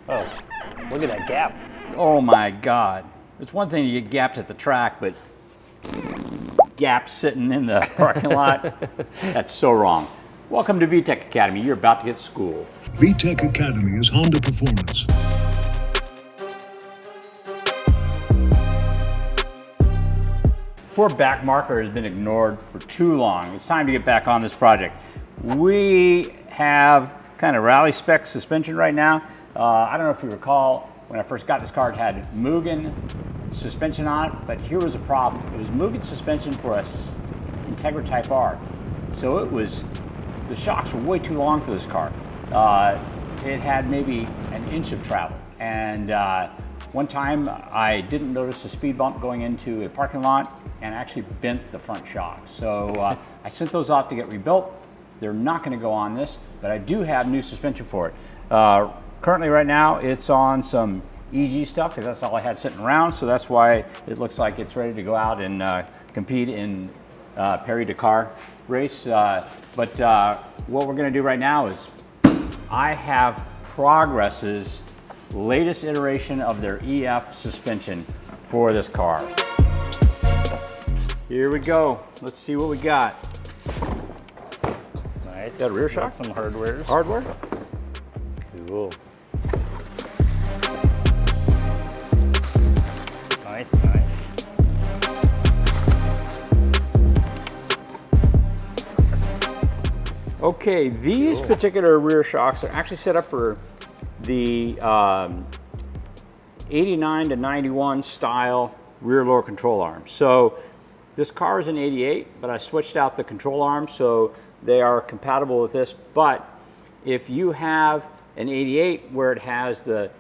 Oh, look at that gap. Oh my God. It's one thing to get gapped at the track, but gaps sitting in the parking lot, that's so wrong. Welcome to VTEC Academy. You're about to get schooled. VTEC Academy is Honda Performance. Poor Backmarker has been ignored for too long. It's time to get back on this project. We have kind of rally spec suspension right now. I don't know if you recall, when I first got this car, it had Mugen suspension on it, but here was a problem. It was Mugen suspension for a Integra Type R. So the shocks were way too long for this car. It had maybe an inch of travel. And one time I didn't notice a speed bump going into a parking lot and actually bent the front shock. So I sent those off to get rebuilt. They're not gonna go on this, but I do have new suspension for it. Currently right now it's on some EG stuff because that's all I had sitting around, so that's why it looks like it's ready to go out and compete in Paris-Dakar race. But what we're gonna do right now is I have Progress's latest iteration of their EF suspension for this car. Here we go. Let's see what we got. Nice. Got a rear shock? Some hardware. Hardware? Cool. Nice, nice. Okay, these particular rear shocks are actually set up for the 89 to 91 style rear lower control arms. So this car is an 88, but I switched out the control arms so they are compatible with this. But if you have an 88 where it has the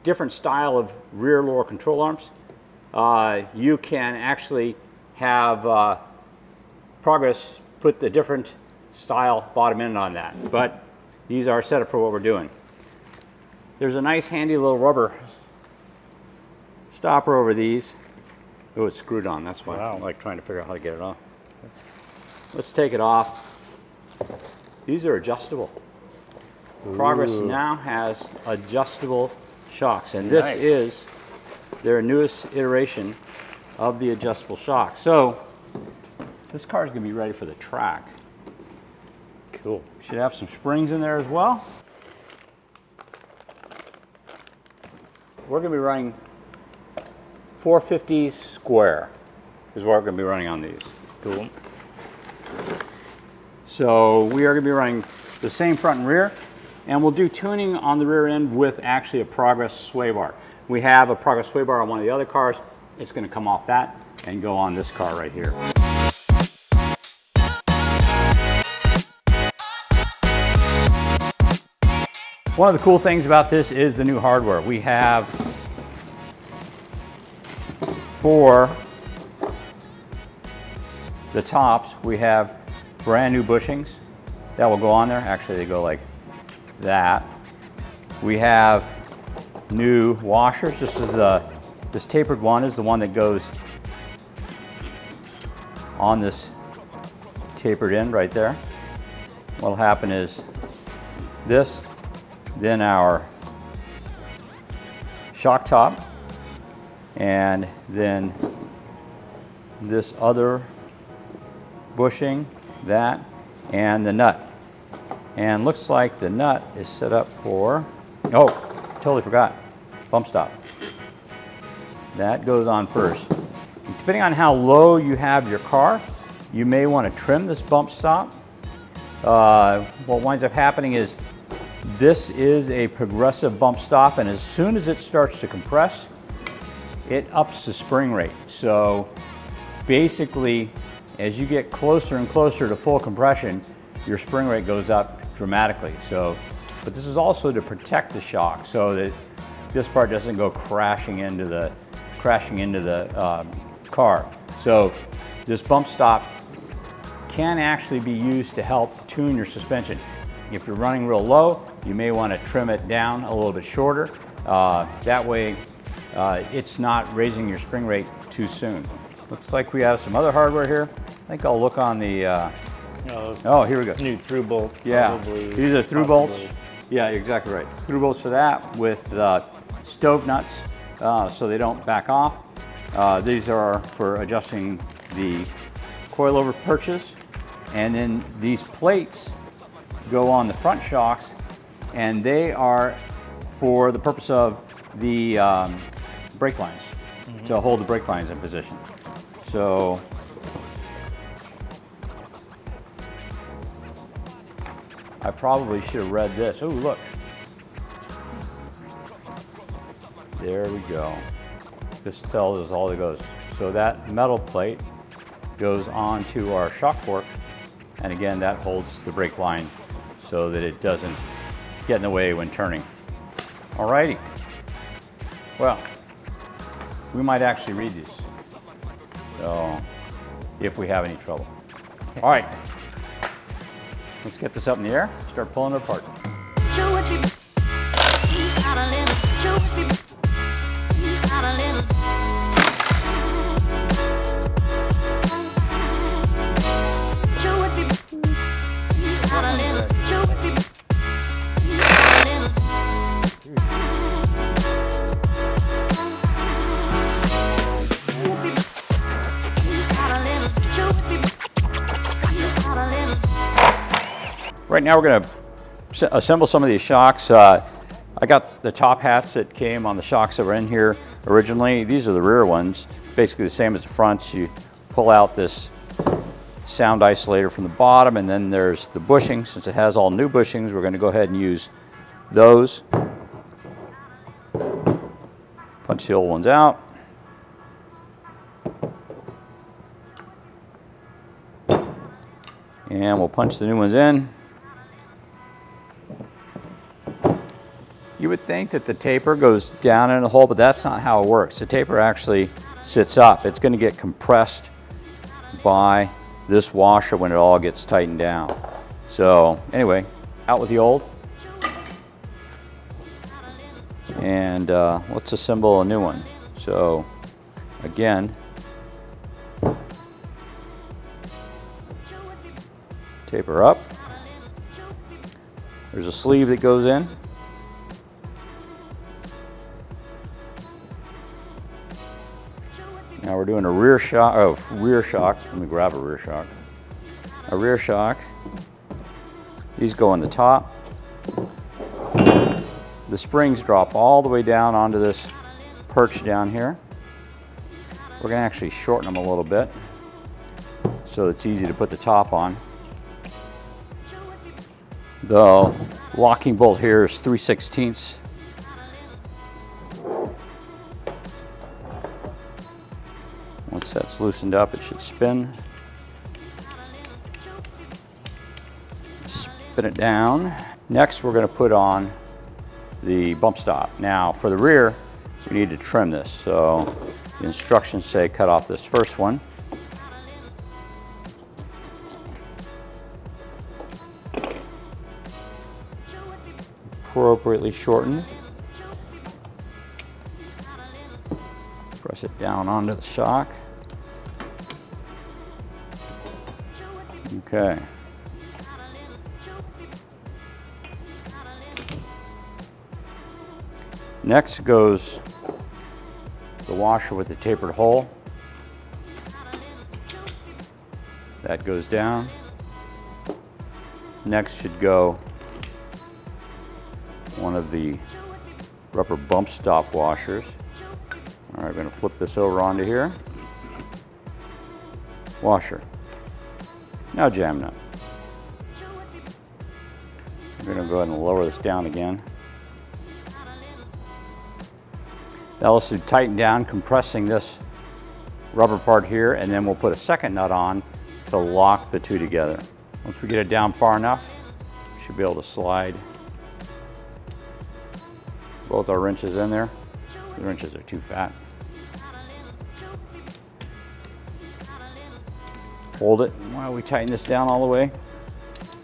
different style of rear lower control arms, you can actually have Progress put the different style bottom end on that. But these are set up for what we're doing. There's a nice handy little rubber stopper over these. Oh, it's screwed on. That's why I'm like trying to figure out how to get it off. Let's take it off. These are adjustable. Progress now has adjustable shocks, and this is their newest iteration of the adjustable shock. So this car is going to be ready for the track. Cool. Should have some springs in there as well. We're going to be running 450 square is what we're going to be running on these. Cool. So we are going to be running the same front and rear, and we'll do tuning on the rear end with actually a Progress sway bar. We have a Progress sway bar on one of the other cars. It's going to come off that and go on this car right here. One of the cool things about this is the new hardware. We have for the tops, we have brand new bushings that will go on there. Actually, they go like that. We have new washers. This tapered one is the one that goes on this tapered end right there. What'll happen is this, then our shock top, and then this other bushing, that, and the nut. And looks like the nut is set up for, oh, totally forgot, bump stop. That goes on first. Depending on how low you have your car, you may want to trim this bump stop. What winds up happening is this is a progressive bump stop, and as soon as it starts to compress, it ups the spring rate. So basically, as you get closer and closer to full compression, your spring rate goes up dramatically. So, but this is also to protect the shock so that this part doesn't go crashing into the car. So this bump stop can actually be used to help tune your suspension. If you're running real low, you may want to trim it down a little bit shorter. That way it's not raising your spring rate too soon. Looks like we have some other hardware here. I think I'll look on the, oh, here we go. It's new through bolt. Yeah, probably, these are through bolts. Yeah, you're exactly right. Through bolts for that with stove nuts so they don't back off. These are for adjusting the coilover perches. And then these plates go on the front shocks, and they are for the purpose of the brake lines, to hold the brake lines in position. So I probably should have read this. Oh, look. There we go. This tells us all that goes. So that metal plate goes onto our shock fork, and again, that holds the brake line so that it doesn't get in the way when turning. Alrighty. Well, we might actually read these, so if we have any trouble. All right, let's get this up in the air, start pulling it apart. Right now we're going to assemble some of these shocks. I got the top hats that came on the shocks that were in here originally. These are the rear ones, basically the same as the fronts. You pull out this sound isolator from the bottom, and then there's the bushing. Since it has all new bushings, we're going to go ahead and use those. Punch the old ones out. And we'll punch the new ones in. You would think that the taper goes down in the hole, but that's not how it works. The taper actually sits up. It's going to get compressed by this washer when it all gets tightened down. So anyway, out with the old. And let's assemble a new one. So again, taper up. There's a sleeve that goes in. Now we're doing a rear shock. Let me grab a rear shock. A rear shock. These go on the top. The springs drop all the way down onto this perch down here. We're going to actually shorten them a little bit so it's easy to put the top on. The locking bolt here is 3/16. Once that's loosened up, it should spin. Spin it down. Next, we're going to put on the bump stop. Now, for the rear, we need to trim this. So the instructions say cut off this first one. Appropriately shortened. Press it down onto the shock. Okay. Next goes the washer with the tapered hole. That goes down. Next should go one of the rubber bump stop washers. All right, we're going to flip this over onto here. Washer. Now jam nut. We're going to go ahead and lower this down again. That'll also tighten down, compressing this rubber part here, and then we'll put a second nut on to lock the two together. Once we get it down far enough, we should be able to slide both our wrenches in there. The wrenches are too fat. Hold it while we tighten this down all the way.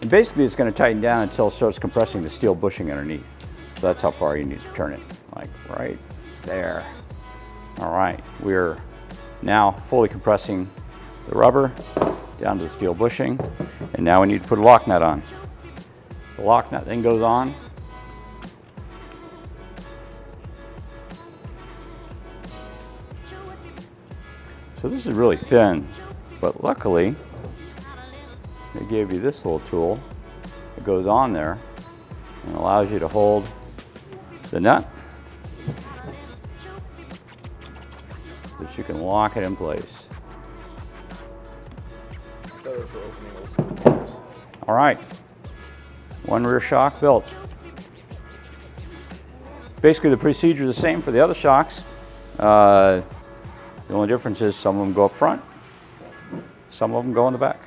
And basically it's going to tighten down until it starts compressing the steel bushing underneath. So that's how far you need to turn it, like right there. All right, we're now fully compressing the rubber down to the steel bushing, and now we need to put a lock nut on. The lock nut then goes on So this is really thin, but luckily they gave you this little tool that goes on there and allows you to hold the nut so that you can lock it in place. All right, one rear shock built. Basically the procedure is the same for the other shocks. The only difference is some of them go up front, some of them go in the back.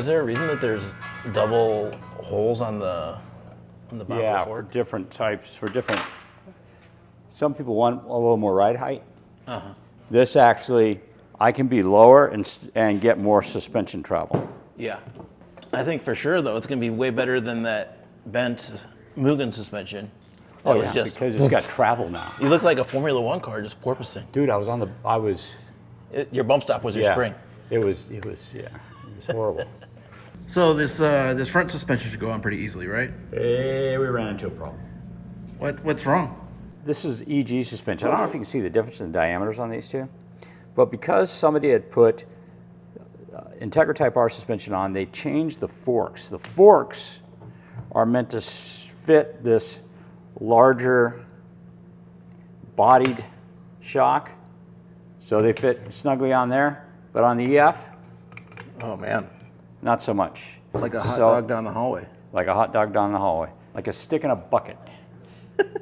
Is there a reason that there's double holes on the bottom Yeah, of the for fork? different types, some people want a little more ride height. This actually, I can be lower and get more suspension travel. Yeah. I think for sure, though, it's going to be way better than that bent Mugen suspension. That was just, because it's got travel now. you look like a Formula One car just porpoising. Dude, Your bump stop was your yeah, spring. it was horrible. So this front suspension should go on pretty easily, right? Hey, we ran into a problem. What's wrong? This is EG suspension. I don't know if you can see the difference in diameters on these two, but because somebody had put Integra Type R suspension on, they changed the forks. The forks are meant to fit this larger bodied shock, so they fit snugly on there, but on the EF, Oh man, not so much. like a hot dog down the hallway. Like a hot dog down the hallway, like a stick in a bucket.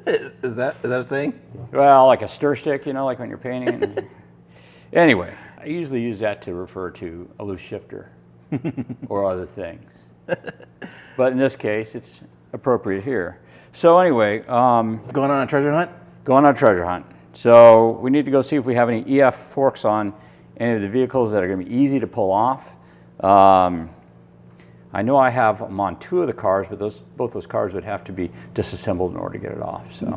Is that a saying? Well, like a stir stick, you know, like when you're painting. Anyway, I usually use that to refer to a loose shifter or other things. But in this case, it's appropriate here. So anyway, Going on a treasure hunt? going on a treasure hunt. So we need to go see if we have any EF forks on any of the vehicles that are going to be easy to pull off. I know I have them on two of the cars, but both those cars would have to be disassembled in order to get it off. So.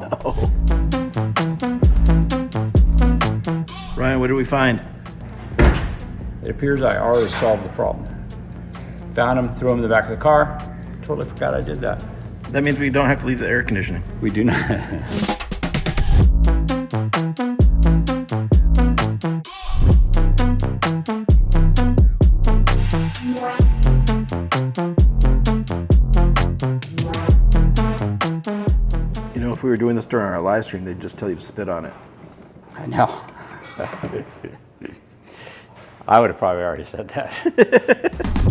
Ryan, what did we find? It appears I already solved the problem. Found them, threw them in the back of the car. Totally forgot I did that. That means we don't have to leave the air conditioning. We do not. You know, if we were doing this during our live stream, they'd just tell you to spit on it. I know. I would have probably already said that.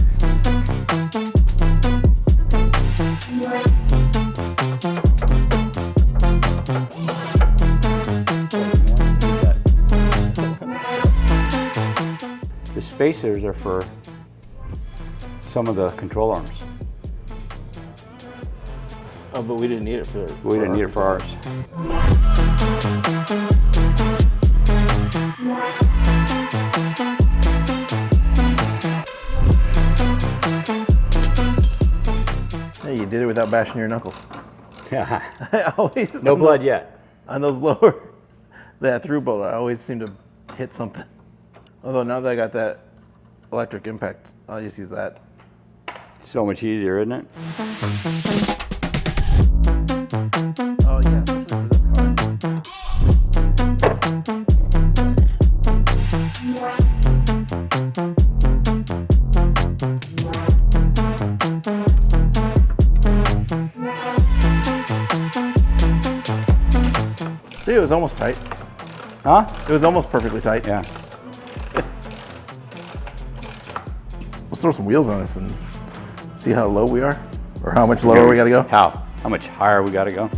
spacers are for some of the control arms. Oh, but we didn't need it for. We didn't need it for ours. Hey, you did it without bashing your knuckles. Yeah. I always No blood yet. On those lower, that through bolt, I always seem to hit something. Although now that I got that electric impact, I'll just use that. So much easier, isn't it? Oh yeah, especially for this car. See, it was almost tight. Huh? It was almost perfectly tight. Yeah. Let's throw some wheels on this and see how low we are, or how much lower we got to go. How much higher we got to go?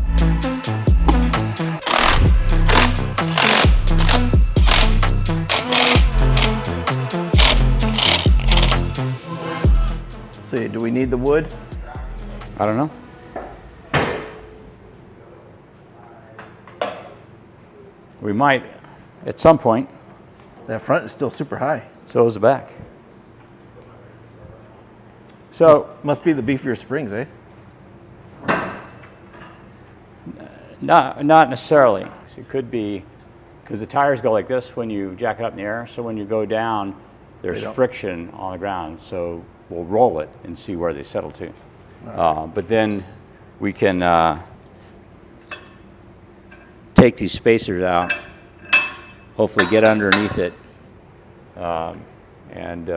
See, do we need the wood? I don't know. We might at some point. That front is still super high. So is the back. So Must be the beefier springs, eh? not necessarily. So it could be because the tires go like this when you jack it up in the air. So when you go down, there's friction on the ground. So we'll roll it and see where they settle to. But then we can take these spacers out, hopefully get underneath it, and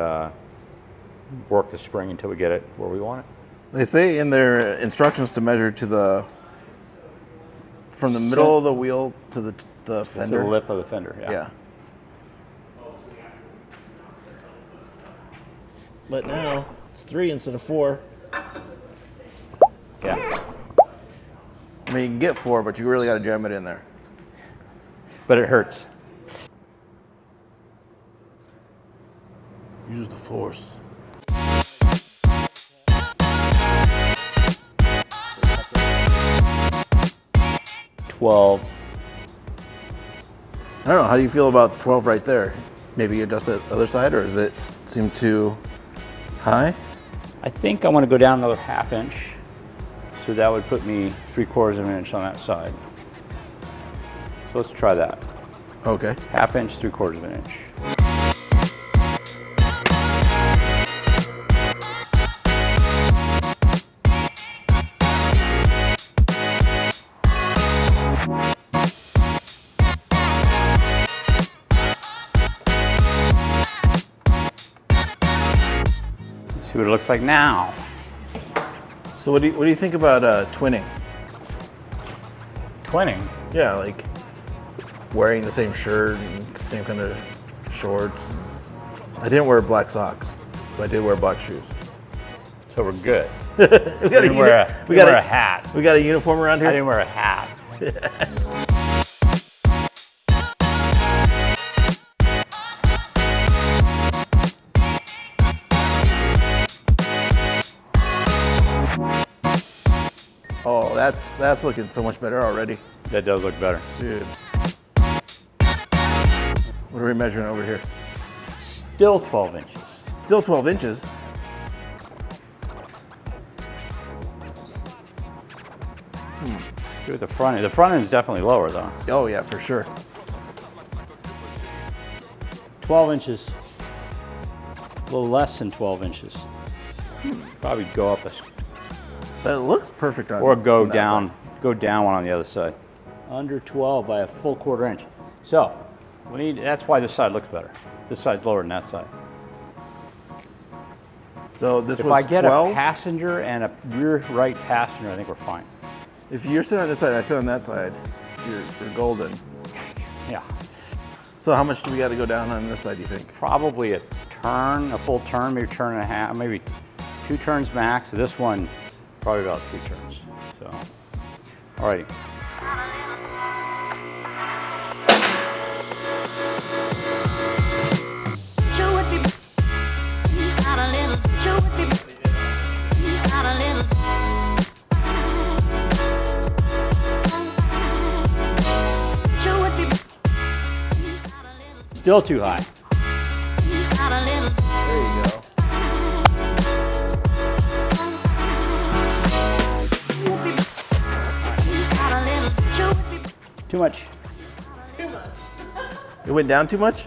work the spring until we get it where we want it. They say in their instructions to measure to from the middle of the wheel to the fender. To the lip of the fender, yeah. Yeah. But now it's 3 instead of 4. Yeah. I mean, you can get 4, but you really got to jam it in there. But it hurts. Use the force. 12. I don't know. How do you feel about 12 right there? Maybe adjust the other side, or does it seem too high? I think I want to go down another 1/2 inch. So that would put me 3/4 of an inch on that side. So let's try that. Okay. 1/2 inch, 3/4 of an inch. Let's see what it looks like now. So what do you think about twinning? Twinning. Yeah, like wearing the same shirt and same kind of shorts. I didn't wear black socks, but I did wear black shoes. So we're good. we didn't wear a hat. We got a uniform around I here. didn't wear a hat. Oh, that's looking so much better already. That does look better. Dude. What are we measuring over here? Still 12 inches. Still 12 inches. See what the front end. The front end's definitely lower though. Oh yeah, for sure. 12 inches. A little less than 12 inches. Probably go up a, That looks perfect on. or go from that down. side. Go down one on the other side. Under 12 by a full 1/4 inch. So we need. That's why this side looks better. This side's lower than that side. So this If was I get 12. a passenger and a rear right passenger, I think we're fine. If you're sitting on this side and I sit on that side, you're golden. Yeah. So how much do we got to go down on this side, do you think? Probably a turn, a full turn, maybe a turn and a half, maybe 2 turns max. This one, probably about 3 turns. So, alrighty. Still too high. There you go. Too much. It went down too much?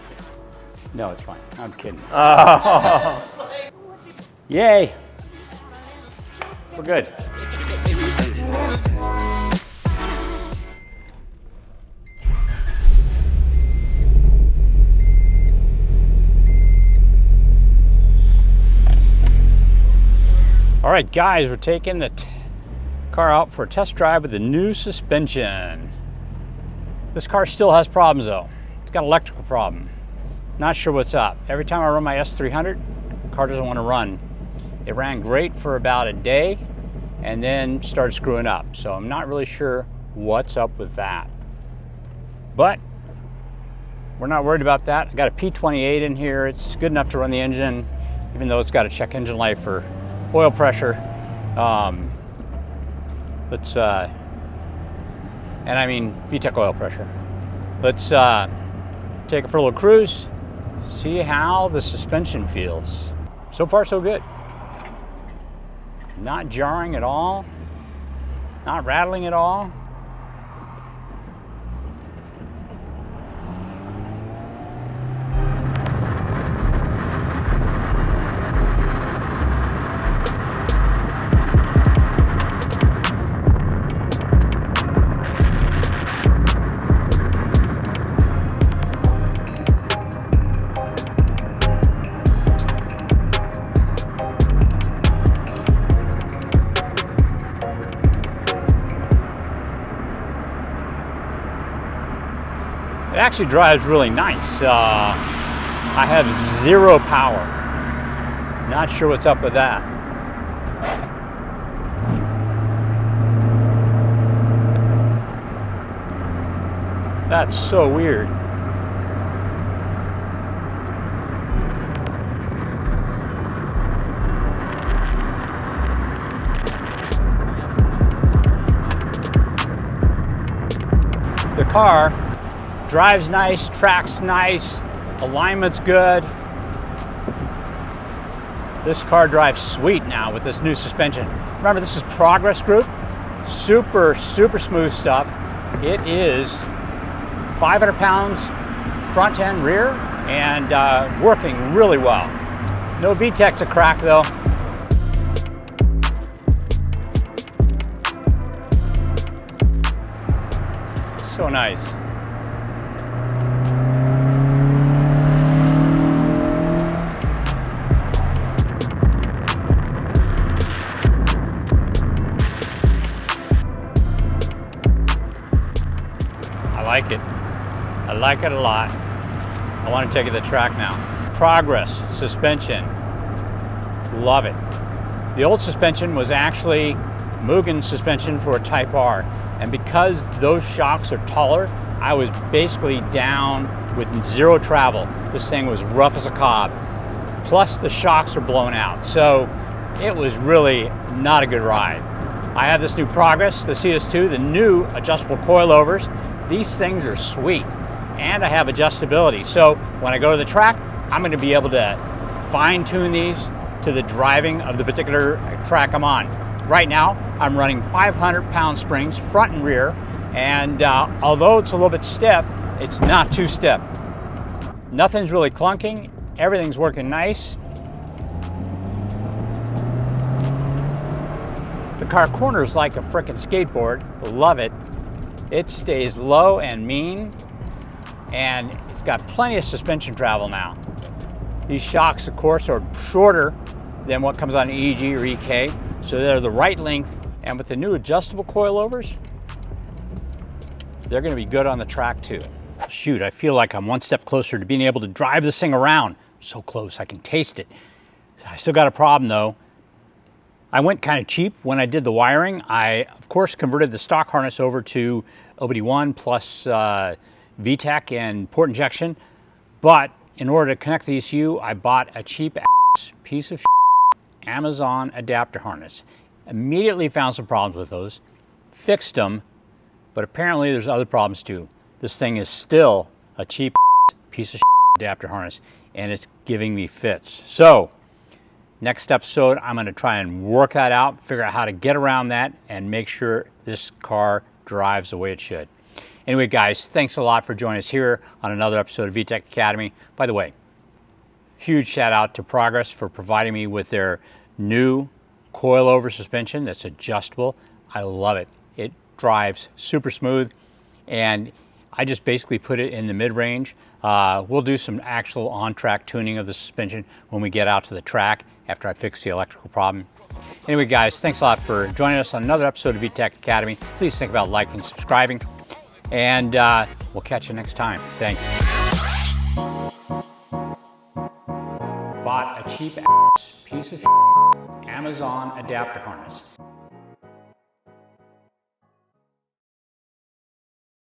No, it's fine. I'm kidding. Oh. Yay. We're good. All right, guys, we're taking the car out for a test drive with the new suspension. This car still has problems though. It's got an electrical problem. Not sure what's up. Every time I run my S300, the car doesn't want to run. It ran great for about a day and then started screwing up. So I'm not really sure what's up with that. But we're not worried about that. I got a P28 in here. It's good enough to run the engine, even though it's got a check engine light for oil pressure. And I mean VTEC oil pressure. Let's take it for a little cruise, see how the suspension feels. So far, so good. Not jarring at all, not rattling at all. It actually drives really nice. I have zero power. Not sure what's up with that. That's so weird. The car drives nice, tracks nice, alignment's good. This car drives sweet now with this new suspension. Remember, this is Progress Group. Super, super smooth stuff. It is 500 pounds front and rear and working really well. No VTEC to crack though. So nice. I like it. I like it a lot. I want to take it to the track now. Progress suspension. Love it. The old suspension was actually Mugen suspension for a Type R. And because those shocks are taller, I was basically down with zero travel. This thing was rough as a cob. Plus the shocks were blown out. So it was really not a good ride. I have this new Progress, the CS2, the new adjustable coilovers. These things are sweet, and I have adjustability. So when I go to the track, I'm gonna be able to fine tune these to the driving of the particular track I'm on. Right now, I'm running 500 pound springs, front and rear, and although it's a little bit stiff, it's not too stiff. Nothing's really clunking, everything's working nice. The car corners like a frickin' skateboard, love it. It stays low and mean, and it's got plenty of suspension travel now. These shocks, of course, are shorter than what comes on EG or EK, so they're the right length, and with the new adjustable coilovers, they're gonna be good on the track too. Shoot, I feel like I'm one step closer to being able to drive this thing around. So close, I can taste it. I still got a problem though. I went kind of cheap when I did the wiring. I, of course, converted the stock harness over to OBD1 plus VTEC and port injection. But in order to connect the ECU, I bought a cheap ass piece of shit Amazon adapter harness. Immediately found some problems with those, fixed them, but apparently there's other problems too. This thing is still a cheap piece of adapter harness, and it's giving me fits. So next episode, I'm going to try and work that out, figure out how to get around that, and make sure this car drives the way it should. Anyway, guys, thanks a lot for joining us here on another episode of VTEC Academy. By the way, huge shout out to Progress for providing me with their new coilover suspension that's adjustable. I love it. It drives super smooth, and I just basically put it in the mid-range. We'll do some actual on-track tuning of the suspension when we get out to the track after I fix the electrical problem. Anyway, guys, thanks a lot for joining us on another episode of VTEC Academy. Please think about liking and subscribing, and we'll catch you next time. Thanks. Bought a cheap piece of Amazon adapter harness.